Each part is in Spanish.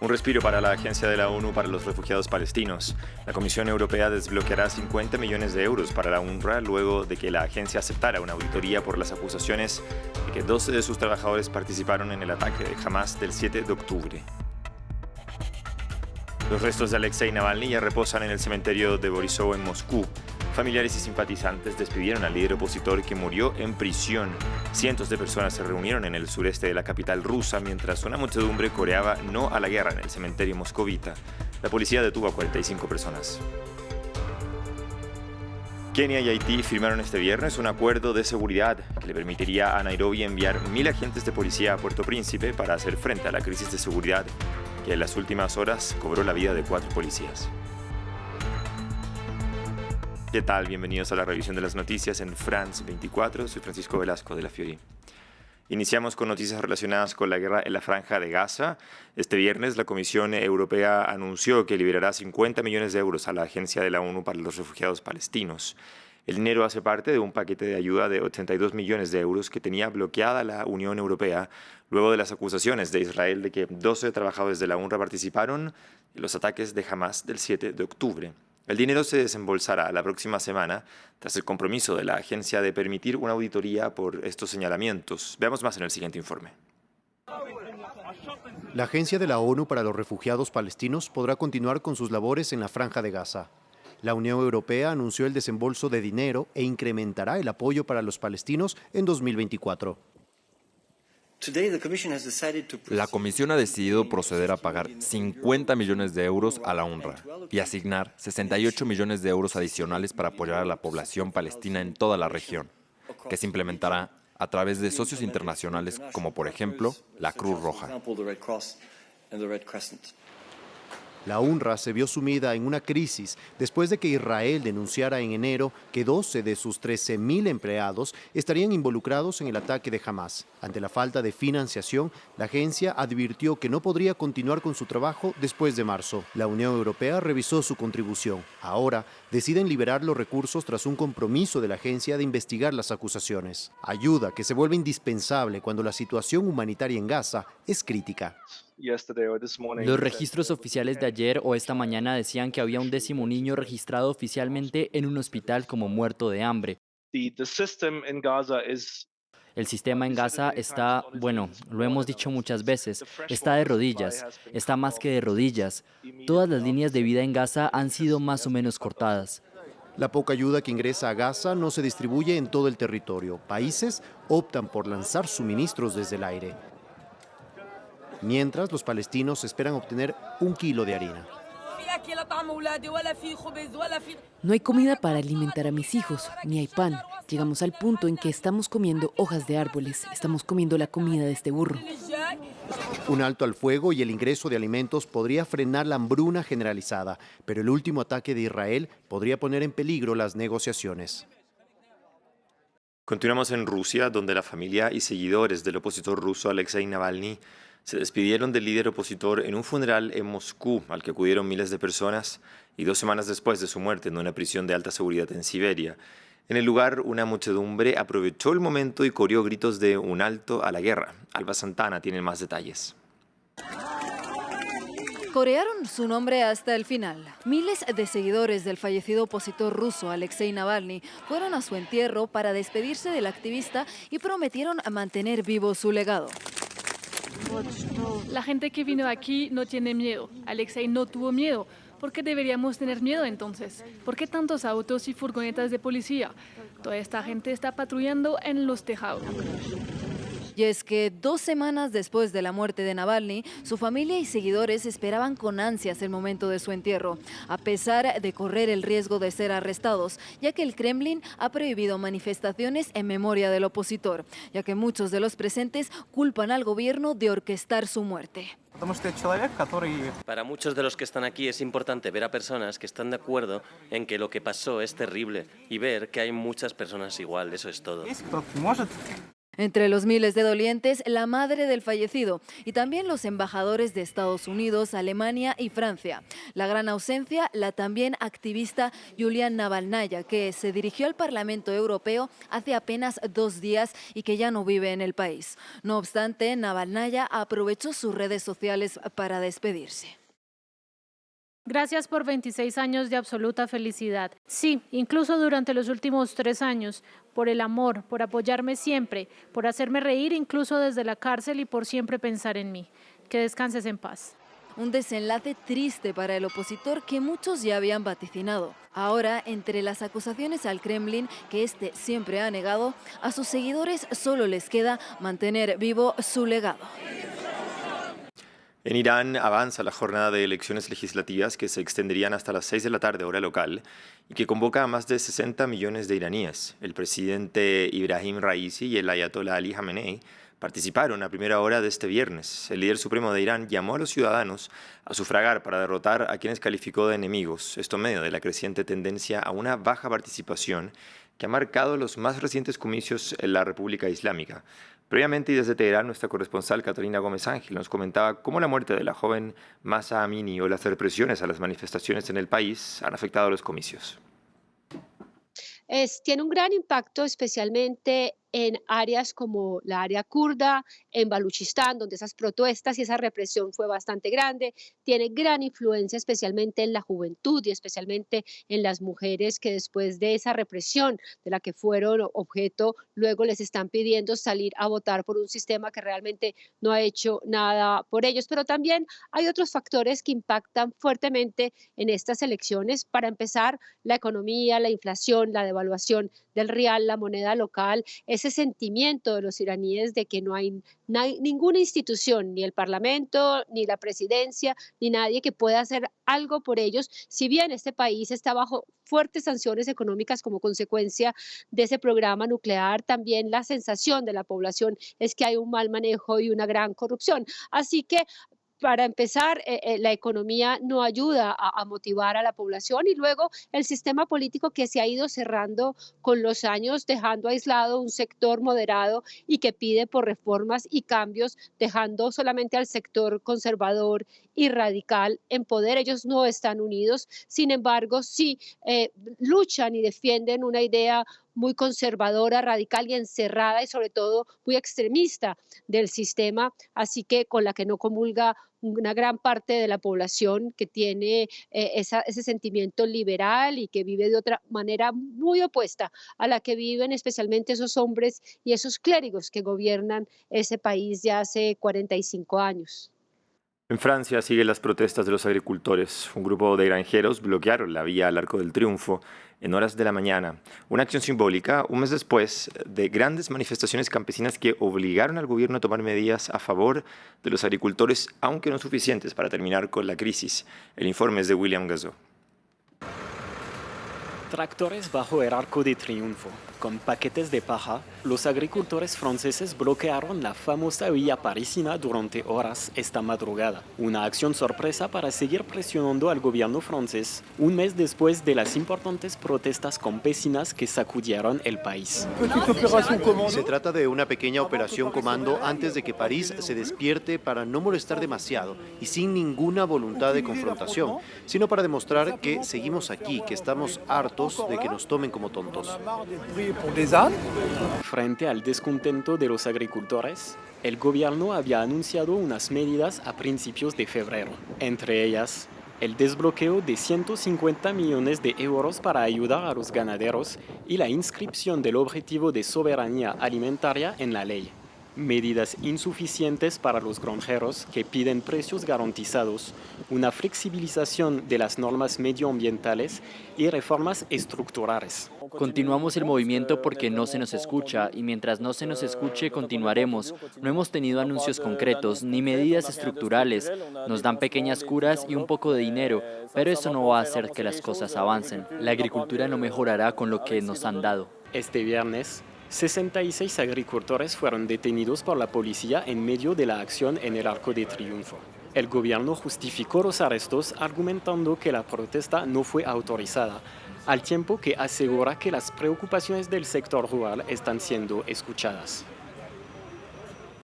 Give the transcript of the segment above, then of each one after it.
Un respiro para la Agencia de la ONU para los Refugiados Palestinos. La Comisión Europea desbloqueará 50 millones de euros para la UNRWA luego de que la agencia aceptara una auditoría por las acusaciones de que 12 de sus trabajadores participaron en el ataque de Hamas del 7 de octubre. Los restos de Alexei Navalny ya reposan en el cementerio de Borisov en Moscú. Familiares y simpatizantes despidieron al líder opositor que murió en prisión. Cientos de personas se reunieron en el sureste de la capital rusa mientras una muchedumbre coreaba no a la guerra en el cementerio moscovita. La policía detuvo a 45 personas. Kenia y Haití firmaron este viernes un acuerdo de seguridad que le permitiría a Nairobi enviar 1.000 agentes de policía a Puerto Príncipe para hacer frente a la crisis de seguridad que en las últimas horas cobró la vida de 4 policías. ¿Qué tal? Bienvenidos a la revisión de las noticias en France 24. Soy Francisco Velasco de La Fiori. Iniciamos con noticias relacionadas con la guerra en la Franja de Gaza. Este viernes la Comisión Europea anunció que liberará 50 millones de euros a la Agencia de la ONU para los Refugiados Palestinos. El dinero hace parte de un paquete de ayuda de 82 millones de euros que tenía bloqueada la Unión Europea luego de las acusaciones de Israel de que 12 trabajadores de la UNRWA participaron en los ataques de Hamas del 7 de octubre. El dinero se desembolsará la próxima semana tras el compromiso de la agencia de permitir una auditoría por estos señalamientos. Veamos más en el siguiente informe. La Agencia de la ONU para los Refugiados Palestinos podrá continuar con sus labores en la Franja de Gaza. La Unión Europea anunció el desembolso de dinero e incrementará el apoyo para los palestinos en 2024. La Comisión ha decidido proceder a pagar 50 millones de euros a la UNRWA y asignar 68 millones de euros adicionales para apoyar a la población palestina en toda la región, que se implementará a través de socios internacionales como, por ejemplo, la Cruz Roja. La UNRWA se vio sumida en una crisis después de que Israel denunciara en enero que 12 de sus 13.000 empleados estarían involucrados en el ataque de Hamas. Ante la falta de financiación, la agencia advirtió que no podría continuar con su trabajo después de marzo. La Unión Europea revisó su contribución. Ahora deciden liberar los recursos tras un compromiso de la agencia de investigar las acusaciones. Ayuda que se vuelve indispensable cuando la situación humanitaria en Gaza es crítica. Los registros oficiales de ayer o esta mañana decían que había un 10º niño registrado oficialmente en un hospital como muerto de hambre. El sistema en Gaza está, bueno, lo hemos dicho muchas veces, está de rodillas, está más que de rodillas. Todas las líneas de vida en Gaza han sido más o menos cortadas. La poca ayuda que ingresa a Gaza no se distribuye en todo el territorio. Países optan por lanzar suministros desde el aire. Mientras, los palestinos esperan obtener 1 kilo de harina. No hay comida para alimentar a mis hijos, ni hay pan. Llegamos al punto en que estamos comiendo hojas de árboles, estamos comiendo la comida de este burro. Un alto al fuego y el ingreso de alimentos podría frenar la hambruna generalizada, pero el último ataque de Israel podría poner en peligro las negociaciones. Continuamos en Rusia, donde la familia y seguidores del opositor ruso Alexei Navalny se despidieron del líder opositor en un funeral en Moscú, al que acudieron miles de personas, y 2 semanas después de su muerte en una prisión de alta seguridad en Siberia. En el lugar, una muchedumbre aprovechó el momento y coreó gritos de "un alto a la guerra". Alba Santana tiene más detalles. Corearon su nombre hasta el final. Miles de seguidores del fallecido opositor ruso Alexei Navalny fueron a su entierro para despedirse del activista y prometieron mantener vivo su legado. La gente que vino aquí no tiene miedo. Alexei no tuvo miedo. ¿Por qué deberíamos tener miedo entonces? ¿Por qué tantos autos y furgonetas de policía? Toda esta gente está patrullando en los tejados. Y es que 2 semanas después de la muerte de Navalny, su familia y seguidores esperaban con ansias el momento de su entierro, a pesar de correr el riesgo de ser arrestados, ya que el Kremlin ha prohibido manifestaciones en memoria del opositor, ya que muchos de los presentes culpan al gobierno de orquestar su muerte. Para muchos de los que están aquí es importante ver a personas que están de acuerdo en que lo que pasó es terrible y ver que hay muchas personas igual, eso es todo. Entre los miles de dolientes, la madre del fallecido y también los embajadores de Estados Unidos, Alemania y Francia. La gran ausencia, la también activista Yulian Navalnaya, que se dirigió al Parlamento Europeo hace apenas 2 días y que ya no vive en el país. No obstante, Navalnaya aprovechó sus redes sociales para despedirse. Gracias por 26 años de absoluta felicidad. Sí, incluso durante los últimos 3 años, por el amor, por apoyarme siempre, por hacerme reír incluso desde la cárcel y por siempre pensar en mí. Que descanses en paz. Un desenlace triste para el opositor que muchos ya habían vaticinado. Ahora, entre las acusaciones al Kremlin, que este siempre ha negado, a sus seguidores solo les queda mantener vivo su legado. En Irán avanza la jornada de elecciones legislativas que se extenderían hasta las 6 de la tarde hora local y que convoca a más de 60 millones de iraníes. El presidente Ibrahim Raisi y el ayatollah Ali Khamenei participaron a primera hora de este viernes. El líder supremo de Irán llamó a los ciudadanos a sufragar para derrotar a quienes calificó de enemigos, esto en medio de la creciente tendencia a una baja participación que ha marcado los más recientes comicios en la República Islámica. Previamente y desde Teherán, nuestra corresponsal Catalina Gómez Ángel nos comentaba cómo la muerte de la joven Mahsa Amini o las represiones a las manifestaciones en el país han afectado a los comicios. Tiene un gran impacto especialmente en áreas como la área kurda, en Baluchistán, donde esas protestas y esa represión fue bastante grande. Tiene gran influencia especialmente en la juventud y especialmente en las mujeres que después de esa represión de la que fueron objeto, luego les están pidiendo salir a votar por un sistema que realmente no ha hecho nada por ellos. Pero también hay otros factores que impactan fuertemente en estas elecciones. Para empezar, la economía, la inflación, la devaluación del rial, la moneda local, ese sentimiento de los iraníes de que no hay ninguna institución, ni el parlamento, ni la presidencia, ni nadie que pueda hacer algo por ellos, si bien este país está bajo fuertes sanciones económicas como consecuencia de ese programa nuclear, también la sensación de la población es que hay un mal manejo y una gran corrupción. Así que para empezar, la economía no ayuda a motivar a la población y luego el sistema político que se ha ido cerrando con los años, dejando aislado un sector moderado y que pide por reformas y cambios, dejando solamente al sector conservador y radical en poder. Ellos no están unidos, sin embargo, sí luchan y defienden una idea muy conservadora, radical y encerrada y sobre todo muy extremista del sistema, así que con la que no comulga una gran parte de la población que tiene ese sentimiento liberal y que vive de otra manera muy opuesta a la que viven especialmente esos hombres y esos clérigos que gobiernan ese país ya hace 45 años. En Francia siguen las protestas de los agricultores. Un grupo de granjeros bloquearon la vía al Arco del Triunfo en horas de la mañana. Una acción simbólica un mes después de grandes manifestaciones campesinas que obligaron al gobierno a tomar medidas a favor de los agricultores, aunque no suficientes para terminar con la crisis. El informe es de William Gazot. Tractores bajo el Arco de Triunfo. Con paquetes de paja, los agricultores franceses bloquearon la famosa vía parisina durante horas esta madrugada. Una acción sorpresa para seguir presionando al gobierno francés un mes después de las importantes protestas campesinas que sacudieron el país. Se trata de una pequeña operación comando antes de que París se despierte para no molestar demasiado y sin ninguna voluntad de confrontación, sino para demostrar que seguimos aquí, que estamos hartos de que nos tomen como tontos. Frente al descontento de los agricultores, el gobierno había anunciado unas medidas a principios de febrero, entre ellas el desbloqueo de 150 millones de euros para ayudar a los ganaderos y la inscripción del objetivo de soberanía alimentaria en la ley. Medidas insuficientes para los granjeros que piden precios garantizados, una flexibilización de las normas medioambientales y reformas estructurales. Continuamos el movimiento porque no se nos escucha y mientras no se nos escuche continuaremos. No hemos tenido anuncios concretos ni medidas estructurales. Nos dan pequeñas curas y un poco de dinero, pero eso no va a hacer que las cosas avancen. La agricultura no mejorará con lo que nos han dado. Este viernes, 66 agricultores fueron detenidos por la policía en medio de la acción en el Arco de Triunfo. El gobierno justificó los arrestos argumentando que la protesta no fue autorizada, al tiempo que asegura que las preocupaciones del sector rural están siendo escuchadas.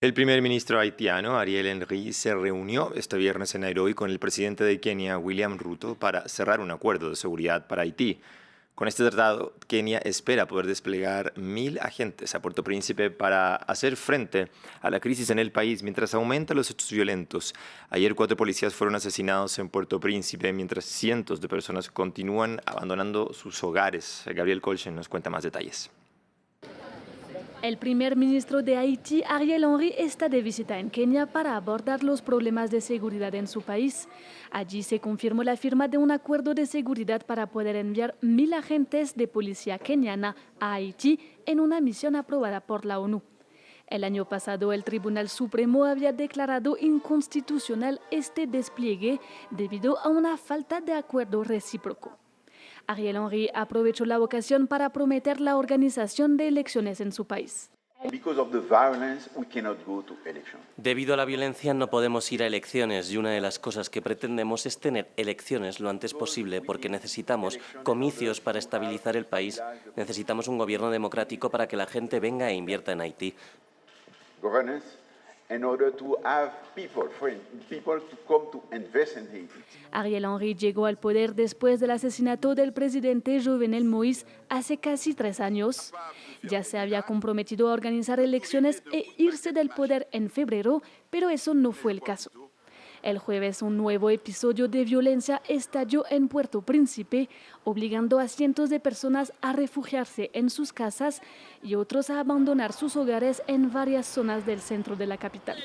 El primer ministro haitiano, Ariel Henry, se reunió este viernes en Nairobi con el presidente de Kenia, William Ruto, para cerrar un acuerdo de seguridad para Haití. Con este tratado, Kenia espera poder desplegar 1.000 agentes a Puerto Príncipe para hacer frente a la crisis en el país mientras aumentan los hechos violentos. Ayer 4 policías fueron asesinados en Puerto Príncipe mientras cientos de personas continúan abandonando sus hogares. Gabriel Colchen nos cuenta más detalles. El primer ministro de Haití, Ariel Henry, está de visita en Kenia para abordar los problemas de seguridad en su país. Allí se confirmó la firma de un acuerdo de seguridad para poder enviar 1.000 agentes de policía keniana a Haití en una misión aprobada por la ONU. El año pasado, el Tribunal Supremo había declarado inconstitucional este despliegue debido a una falta de acuerdo recíproco. Ariel Henry aprovechó la ocasión para prometer la organización de elecciones en su país. Debido a la violencia no podemos ir a elecciones y una de las cosas que pretendemos es tener elecciones lo antes posible porque necesitamos comicios para estabilizar el país, necesitamos un gobierno democrático para que la gente venga e invierta en Haití. Ariel Henry llegó al poder después del asesinato del presidente Jovenel Moïse hace casi 3 años. Ya se había comprometido a organizar elecciones e irse del poder en febrero, pero eso no fue el caso. El jueves, un nuevo episodio de violencia estalló en Puerto Príncipe, obligando a cientos de personas a refugiarse en sus casas y otros a abandonar sus hogares en varias zonas del centro de la capital.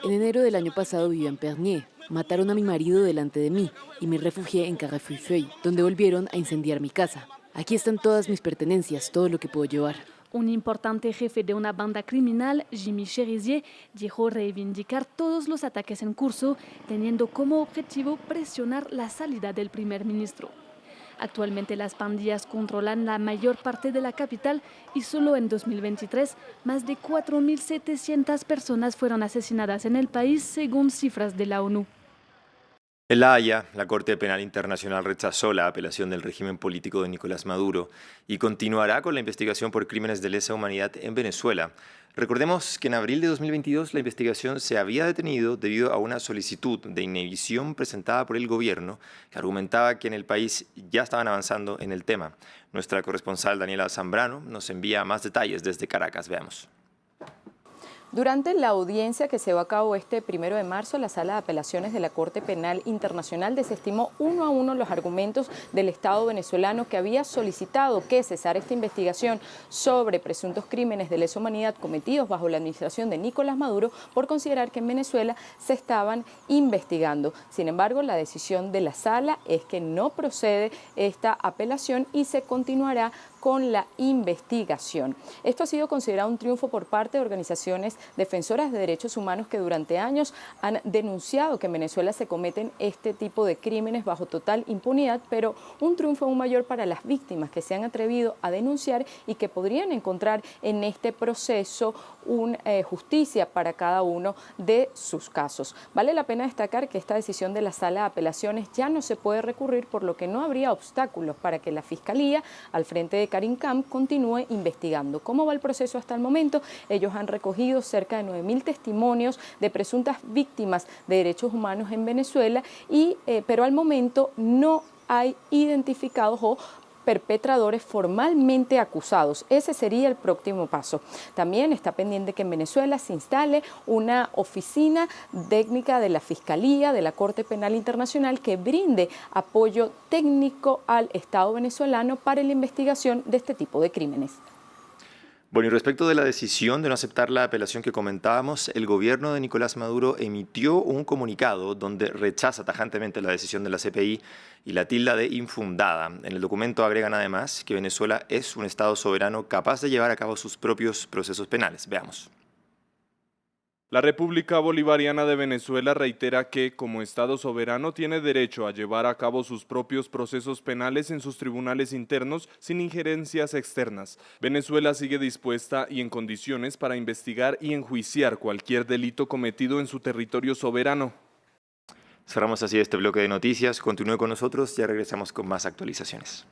En enero del año pasado vivía en Pernier. Mataron a mi marido delante de mí y me refugié en Carrefour, donde volvieron a incendiar mi casa. Aquí están todas mis pertenencias, todo lo que puedo llevar. Un importante jefe de una banda criminal, Jimmy Cherizier, dijo reivindicar todos los ataques en curso, teniendo como objetivo presionar la salida del primer ministro. Actualmente las pandillas controlan la mayor parte de la capital y solo en 2023 más de 4.700 personas fueron asesinadas en el país según cifras de la ONU. En La Haya, la Corte Penal Internacional rechazó la apelación del régimen político de Nicolás Maduro y continuará con la investigación por crímenes de lesa humanidad en Venezuela. Recordemos que en abril de 2022 la investigación se había detenido debido a una solicitud de inhibición presentada por el gobierno que argumentaba que en el país ya estaban avanzando en el tema. Nuestra corresponsal Daniela Zambrano nos envía más detalles desde Caracas. Veamos. Durante la audiencia que se llevó a cabo este 1 de marzo, la Sala de Apelaciones de la Corte Penal Internacional desestimó 1 a 1 los argumentos del Estado venezolano que había solicitado que cesara esta investigación sobre presuntos crímenes de lesa humanidad cometidos bajo la administración de Nicolás Maduro por considerar que en Venezuela se estaban investigando. Sin embargo, la decisión de la Sala es que no procede esta apelación y se continuará con la investigación. Esto ha sido considerado un triunfo por parte de organizaciones defensoras de derechos humanos que durante años han denunciado que en Venezuela se cometen este tipo de crímenes bajo total impunidad, pero un triunfo aún mayor para las víctimas que se han atrevido a denunciar y que podrían encontrar en este proceso una justicia para cada uno de sus casos. Vale la pena destacar que esta decisión de la Sala de Apelaciones ya no se puede recurrir, por lo que no habría obstáculos para que la Fiscalía, al frente de Karim Khan, continúe investigando. ¿Cómo va el proceso hasta el momento? Ellos han recogido cerca de 9.000 testimonios de presuntas víctimas de derechos humanos en Venezuela, pero al momento no hay identificados o perpetradores formalmente acusados. Ese sería el próximo paso. También está pendiente que en Venezuela se instale una oficina técnica de la Fiscalía, de la Corte Penal Internacional, que brinde apoyo técnico al Estado venezolano para la investigación de este tipo de crímenes. Bueno, y respecto de la decisión de no aceptar la apelación que comentábamos, el gobierno de Nicolás Maduro emitió un comunicado donde rechaza tajantemente la decisión de la CPI y la tilda de infundada. En el documento agregan además que Venezuela es un Estado soberano capaz de llevar a cabo sus propios procesos penales. Veamos. La República Bolivariana de Venezuela reitera que, como Estado soberano, tiene derecho a llevar a cabo sus propios procesos penales en sus tribunales internos sin injerencias externas. Venezuela sigue dispuesta y en condiciones para investigar y enjuiciar cualquier delito cometido en su territorio soberano. Cerramos así este bloque de noticias. Continúe con nosotros, ya regresamos con más actualizaciones.